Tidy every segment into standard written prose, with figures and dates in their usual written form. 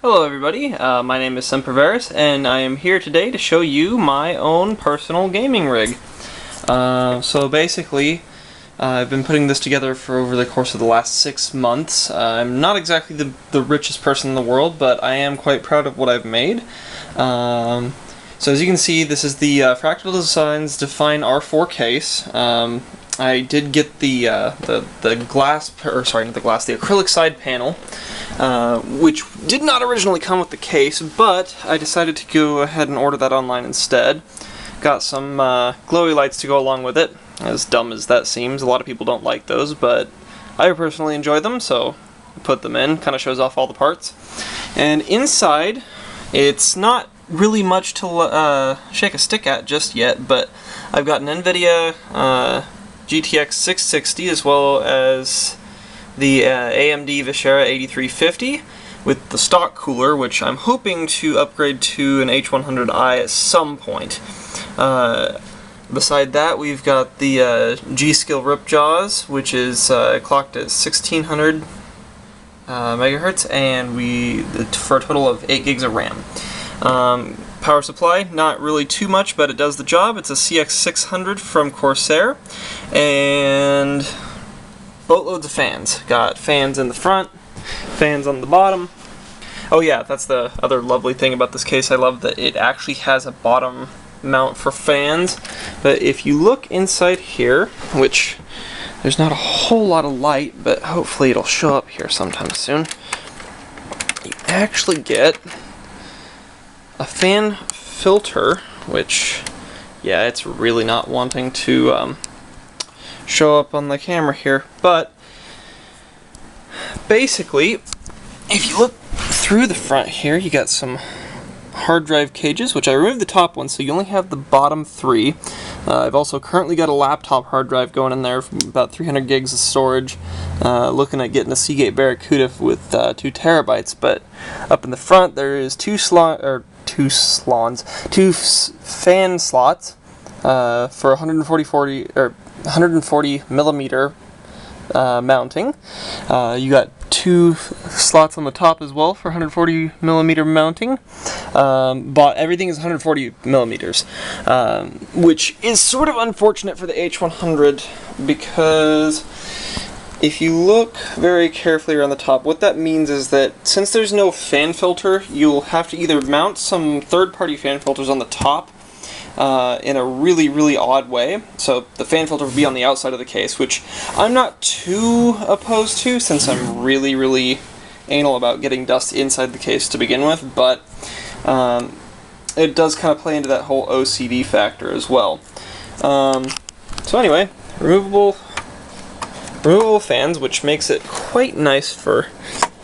Hello everybody, my name is Semperverus, and I am here today to show you my own personal gaming rig. So basically, I've been putting this together for over the course of the last 6 months. I'm not exactly the richest person in the world, but I am quite proud of what I've made. So as you can see, this is the Fractal Designs Define R4 case. I did get the acrylic side panel, which did not originally come with the case, but I decided to go ahead and order that online instead. Got some glowy lights to go along with it, as dumb as that seems. A lot of people don't like those, but I personally enjoy them, so I put them in. Kind of shows off all the parts. And inside, it's not really much to shake a stick at just yet, but I've got an nVidia GTX 660 as well as the AMD Vishera 8350 with the stock cooler, which I'm hoping to upgrade to an H100i at some point. Beside that, we've got the G.SKILL Ripjaws, which is clocked at 1600 megahertz, and for a total of 8 gigs of RAM. Power supply, not really too much, but it does the job. It's a CX600 from Corsair, and boatloads of fans. Got fans in the front, fans on the bottom. Oh yeah, that's the other lovely thing about this case. I love that it actually has a bottom mount for fans, but if you look inside here, which there's not a whole lot of light, but hopefully it'll show up here sometime soon, you actually get a fan filter, which, yeah, it's really not wanting to show up on the camera here, but basically, if you look through the front here, you got some hard drive cages, which I removed the top one, so you only have the bottom 3. I've also currently got a laptop hard drive going in there, about 300 gigs of storage. Looking at getting a Seagate Barracuda with 2 terabytes, but up in the front there is two fan slots for 140 millimeter mounting. You got 2 slots on the top as well for 140 millimeter mounting. But everything is 140 millimeters, which is sort of unfortunate for the H100, because if you look very carefully around the top, what that means is that since there's no fan filter, you'll have to either mount some third-party fan filters on the top in a really odd way. So the fan filter would be on the outside of the case, which I'm not too opposed to, since I'm really anal about getting dust inside the case to begin with, but it does kind of play into that whole OCD factor as well. So anyway, removable fans, which makes it quite nice for,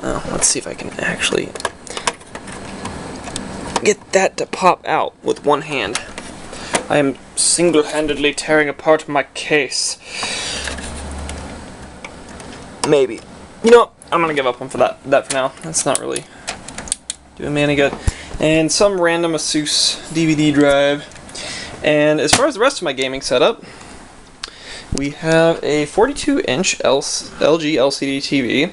let's see if I can actually get that to pop out with one hand. I am single-handedly tearing apart my case. Maybe. You know what? I'm gonna give up on that for now. That's not really doing me any good. And some random Asus DVD drive. And as far as the rest of my gaming setup, we have a 42-inch LG LCD TV.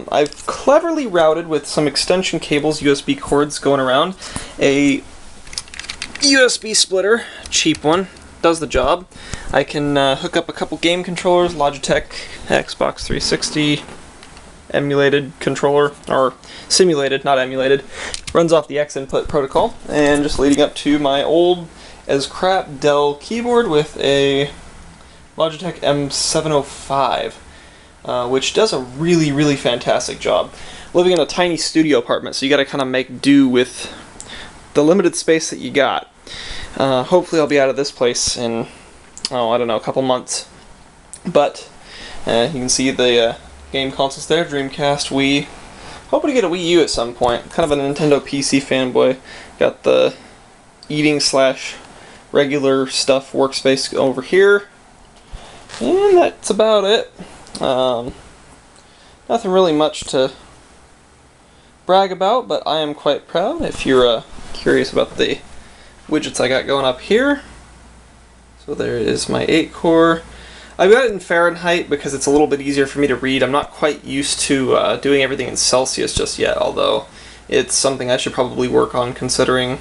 I've cleverly routed with some extension cables, USB cords going around, a USB splitter, cheap one, does the job. I can hook up a couple game controllers, Logitech Xbox 360 emulated controller, or simulated, not emulated. Runs off the X input protocol, and just leading up to my old as crap Dell keyboard with a Logitech M705, which does a really fantastic job. Living in a tiny studio apartment, so you gotta kind of make do with the limited space that you got. Hopefully I'll be out of this place in, I don't know, a couple months. But you can see the game consoles there, Dreamcast, Wii. Hoping to get a Wii U at some point. Kind of a Nintendo PC fanboy. Got the eating / regular stuff workspace over here. And that's about it. Nothing really much to brag about, but I am quite proud. If you're curious about the widgets I got going up here. So there is my 8-core. I've got it in Fahrenheit because it's a little bit easier for me to read. I'm not quite used to doing everything in Celsius just yet, although it's something I should probably work on considering.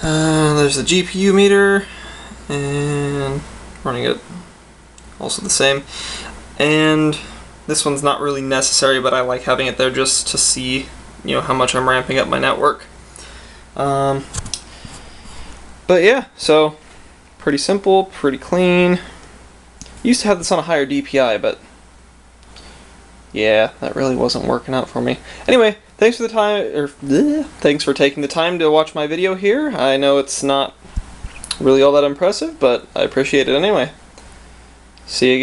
There's the GPU meter, and running it also the same. And this one's not really necessary, but I like having it there just to see, you know, how much I'm ramping up my network. But yeah, so pretty simple, pretty clean. Used to have this on a higher DPI, but yeah, that really wasn't working out for me. Anyway, thanks for the time, thanks for taking the time to watch my video here. I know it's not really all that impressive, but I appreciate it anyway. See you again.